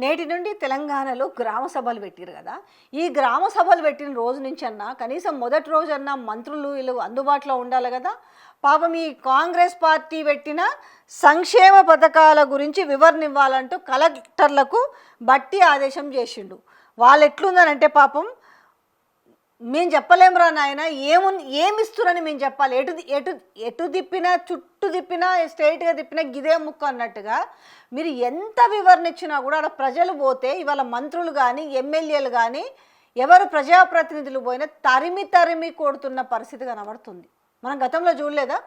నేటి నుండి తెలంగాణలో గ్రామ సభలు పెట్టారు కదా. ఈ గ్రామ సభలు పెట్టిన రోజు నుంచి అన్నా కనీసం మొదటి రోజన్నా మంత్రులు వీళ్ళు అందుబాటులో ఉండాలి కదా. పాపం ఈ కాంగ్రెస్ పార్టీ పెట్టిన సంక్షేమ పథకాల గురించి వివరణ ఇవ్వాలంటూ కలెక్టర్లకు బట్టి ఆదేశం చేసిండు. వాళ్ళు ఎట్లుందనంటే పాపం మేము చెప్పలేమురా నాయన, ఏమిస్తురని మేము చెప్పాలి. ఎటు తిప్పినా చుట్టూ తిప్పినా స్ట్రైట్గా తిప్పినా గిదే ముక్కు అన్నట్టుగా మీరు ఎంత వివరణ ఇచ్చినా కూడా అక్కడ ప్రజలు పోతే ఇవాళ మంత్రులు కానీ ఎమ్మెల్యేలు కానీ ఎవరు ప్రజాప్రతినిధులు పోయినా తరిమి కొడుతున్న పరిస్థితి కనబడుతుంది. మనం గతంలో చూడలేదా?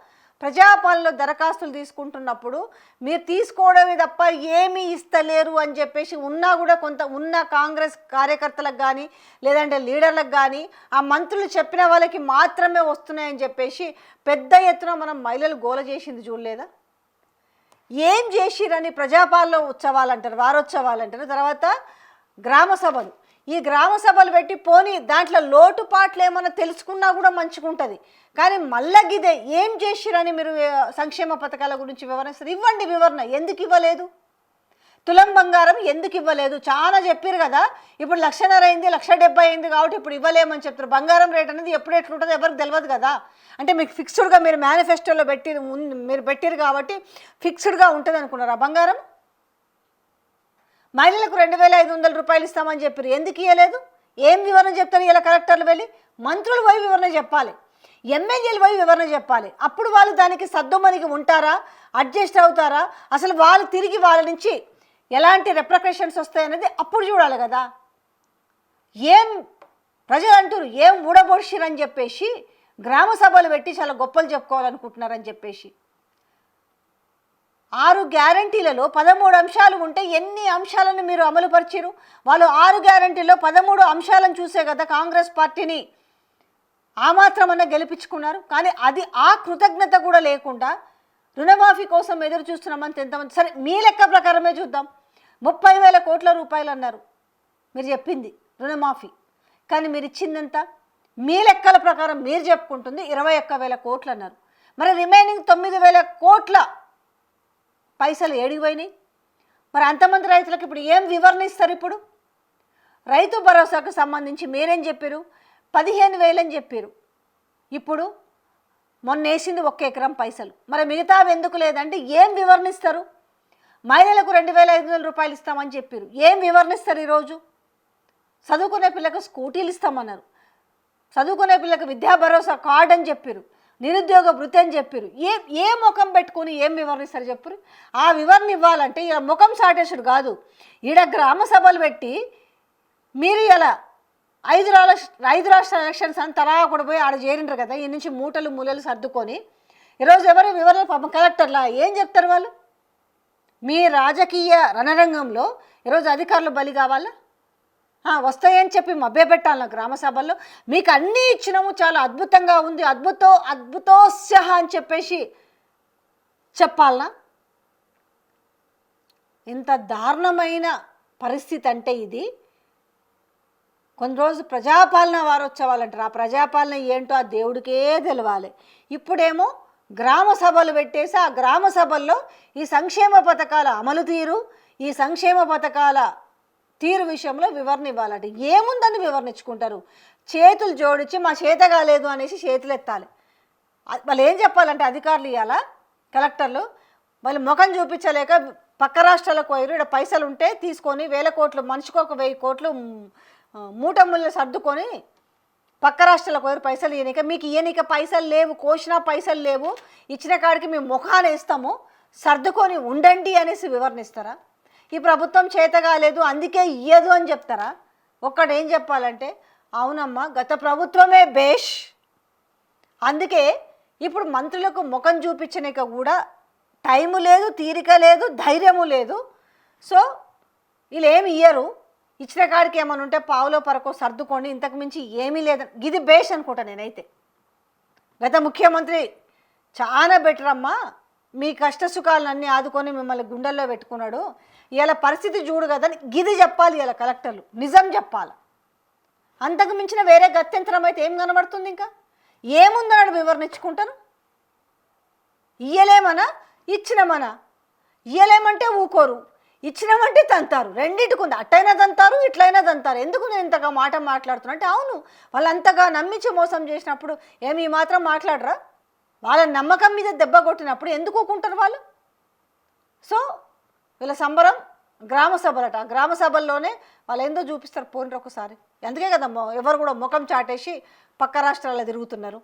ప్రజాపాలనలో దరఖాస్తులు తీసుకుంటున్నప్పుడు మీరు తీసుకోవడమే తప్ప ఏమీ ఇస్తలేరు అని చెప్పేసి ఉన్నా కూడా ఉన్న కాంగ్రెస్ కార్యకర్తలకు కానీ లేదంటే లీడర్లకు కానీ ఆ మంత్రులు చెప్పిన వాళ్ళకి మాత్రమే వస్తున్నాయని చెప్పేసి పెద్ద ఎత్తున మనం మహిళలు గోల చేసింది చూడలేదా? ఏం చేసిరని ప్రజాపాలన ఉత్సవాలు అంటారు, వారోత్సవాలు అంటారు, తర్వాత గ్రామ సభలు. ఈ గ్రామ సభలు పెట్టి పోనీ దాంట్లో లోటుపాట్లు ఏమన్నా తెలుసుకున్నా కూడా మంచిగుంటుంది. కానీ మళ్ళా గిదే ఏం చేసిరని మీరు సంక్షేమ పథకాల గురించి వివరిస్తారు. ఇవ్వండి వివరణ. ఎందుకు ఇవ్వలేదు? తులం బంగారం ఎందుకు ఇవ్వలేదు? చాలా చెప్పారు కదా. ఇప్పుడు 1,50,000 అయింది, 1,70,000 అయింది కాబట్టి ఇప్పుడు ఇవ్వలేమని చెప్తారు. బంగారం రేట్ అనేది ఎప్పుడు ఎట్లుంటుందో ఎవరికి తెలియదు కదా. అంటే మీకు ఫిక్స్డ్గా మీరు మేనిఫెస్టోలో మీరు పెట్టారు కాబట్టి ఫిక్స్డ్గా ఉంటుంది అనుకున్నారా బంగారం? మహిళలకు 2,500 రూపాయలు ఇస్తామని చెప్పారు, ఎందుకు ఇవ్వలేదు? ఏం వివరణ చెప్తారు? ఇలా కలెక్టర్లు వెళ్ళి మంత్రులు పోయి వివరణ చెప్పాలి, ఎమ్మెల్యేలు పోయి వివరణ చెప్పాలి. అప్పుడు వాళ్ళు దానికి సర్దుమణికి ఉంటారా, అడ్జస్ట్ అవుతారా, అసలు వాళ్ళు తిరిగి వాళ్ళ నుంచి ఎలాంటి రెప్రకేషన్స్ వస్తాయనేది అప్పుడు చూడాలి కదా. ఏం ప్రజలు అంటారు, ఏం ఊడబొడిసిరని చెప్పేసి గ్రామ సభలు పెట్టి చాలా గొప్పలు చెప్పుకోవాలనుకుంటున్నారని చెప్పేసి 6 గ్యారంటీలలో 13 అంశాలు ఉంటే ఎన్ని అంశాలను మీరు అమలుపరిచారు? వాళ్ళు 6 గ్యారంటీలో 13 అంశాలను చూసే కదా కాంగ్రెస్ పార్టీని ఆ మాత్రమన్నా గెలిపించుకున్నారు. కానీ అది ఆ కృతజ్ఞత కూడా లేకుండా రుణమాఫీ కోసం ఎదురు చూస్తున్నామని ఎంతమంది. సరే మీ లెక్క ప్రకారమే చూద్దాం. 30,000 కోట్ల రూపాయలు అన్నారు మీరు చెప్పింది రుణమాఫీ, కానీ మీరు ఇచ్చిందంతా మీ లెక్కల ప్రకారం మీరు చెప్పుకుంటుంది 21,000 కోట్లు అన్నారు. మరి రిమైనింగ్ 9,000 కోట్ల పైసలు ఏడిపోయినాయి. మరి అంతమంది రైతులకు ఇప్పుడు ఏం వివరణ ఇస్తారు? ఇప్పుడు రైతు భరోసాకు సంబంధించి మీరేం చెప్పారు? 15,000 అని చెప్పారు. ఇప్పుడు మొన్న వేసింది 1 ఎకరం పైసలు. మరి మిగతావి ఎందుకు లేదంటే ఏం వివరణ ఇస్తారు? మహిళలకు 2,500 రూపాయలు ఇస్తామని చెప్పారు, ఏం వివరణ ఇస్తారు? ఈరోజు చదువుకునే పిల్లలకు స్కూటీలు ఇస్తామన్నారు, చదువుకునే పిల్లలకు విద్యా భరోసా కార్డు అని చెప్పారు, నిరుద్యోగ భృతి అని చెప్పారు. ఏ ముఖం పెట్టుకుని ఏం వివరణ ఇస్తారు చెప్పారు? ఆ వివరణ ఇవ్వాలంటే ఇలా ముఖం సాటేసుడు కాదు. ఈడ గ్రామ సభలు పెట్టి మీరు ఇలా 5 రాష్ట్ర ఎలక్షన్స్ అని తరా కూడా పోయి ఆడ చేరిండ్రు కదా. ఈ నుంచి మూటలు సర్దుకొని ఈరోజు ఎవరు వివరణ పాపం కలెక్టర్లా ఏం చెప్తారు వాళ్ళు? మీ రాజకీయ రణరంగంలో ఈరోజు అధికారులు బలి కావాలా? వస్తాయని చెప్పి మభ్యపెట్టాలన్న గ్రామ సభల్లో మీకు అన్నీ ఇచ్చినాము, చాలా అద్భుతంగా ఉంది, అద్భుతోత్సాహ అని చెప్పేసి చెప్పాలనా? ఇంత దారుణమైన పరిస్థితి అంటే ఇది. కొన్ని రోజు ప్రజాపాలన వారోత్సవాలు అంటారు. ఆ ప్రజాపాలన ఏంటో ఆ దేవుడికే తెలవాలి. ఇప్పుడేమో గ్రామ సభలు పెట్టేసి ఆ గ్రామ సభల్లో ఈ సంక్షేమ పథకాల అమలు తీరు, ఈ సంక్షేమ పథకాల తీరు విషయంలో వివరణ ఇవ్వాలంటే ఏముందని వివరణ ఇచ్చుకుంటారు? చేతులు జోడించి మా చేత కాలేదు అనేసి చేతులు ఎత్తాలి. వాళ్ళు ఏం చెప్పాలంటే అధికారులు ఇవ్వాలా, కలెక్టర్లు వాళ్ళు ముఖం చూపించలేక పక్క రాష్ట్రాలకు పోయారు. ఇక్కడ పైసలు ఉంటే తీసుకొని 1,000 కోట్లు, మనిషికి 1,000 కోట్లు మూటముళ్ళు సర్దుకొని పక్క రాష్ట్రాలకు పోయారు పైసలు ఇయ్యనిక. మీకు ఇయ్యనిక పైసలు లేవు, కోసినా పైసలు లేవు, ఇచ్చిన కాడికి మేము ముఖాన్ని వేస్తాము, సర్దుకొని ఉండండి అనేసి వివరణ ఇస్తారా? ఈ ప్రభుత్వం చేత కాలేదు అందుకే ఇయ్యదు అని చెప్తారా? ఒక్కడేం చెప్పాలంటే అవునమ్మా గత ప్రభుత్వమే బేష్, అందుకే ఇప్పుడు మంత్రులకు ముఖం చూపించనిక కూడా టైము లేదు, తీరిక లేదు, ధైర్యము లేదు. సో వీళ్ళు ఏమి ఇయ్యరు, ఇచ్చిన కాడికి ఏమైనా ఉంటే పావులో పరకో సర్దుకోండి, ఇంతకు మించి ఏమీ లేదని. ఇది బేష్ అనుకుంటా నేనైతే. గత ముఖ్యమంత్రి చాలా బెటర్ అమ్మా, మీ కష్ట సుఖాలన్నీ ఆదుకొని మిమ్మల్ని గుండెల్లో పెట్టుకున్నాడు, ఇలా పరిస్థితి చూడు కదా అని గిది చెప్పాలి. ఇలా కలెక్టర్లు నిజం చెప్పాలి. అంతకు మించిన వేరే గత్యంతరం అయితే ఏం కనబడుతుంది? ఇంకా ఏముందన్నాడు వివరణ ఇచ్చుకుంటారు? ఇయ్యలేమనా, ఇచ్చినమనా? ఇయ్యలేమంటే ఊకోరు, ఇచ్చినామంటే తంతారు, రెండింటికి ఉంది, అట్టైనా తంతారు ఇట్లయినా తంతారు. ఎందుకు నేను ఇంతగా మాట మాట్లాడుతున్నా అంటే అవును, వాళ్ళు అంతగా నమ్మించి మోసం చేసినప్పుడు ఏమి ఈ మాత్రం మాట్లాడరా? వాళ్ళ నమ్మకం మీద దెబ్బ కొట్టినప్పుడు ఎందుకు ఊకుంటారు వాళ్ళు? సో వీళ్ళ సంబరం గ్రామ సభలట, గ్రామ సభల్లోనే వాళ్ళు ఏందో చూపిస్తారు. పోయినరు ఒకసారి, అందుకే కదా ఎవరు కూడా ముఖం చాటేసి పక్క రాష్ట్రాల్లో తిరుగుతున్నారు.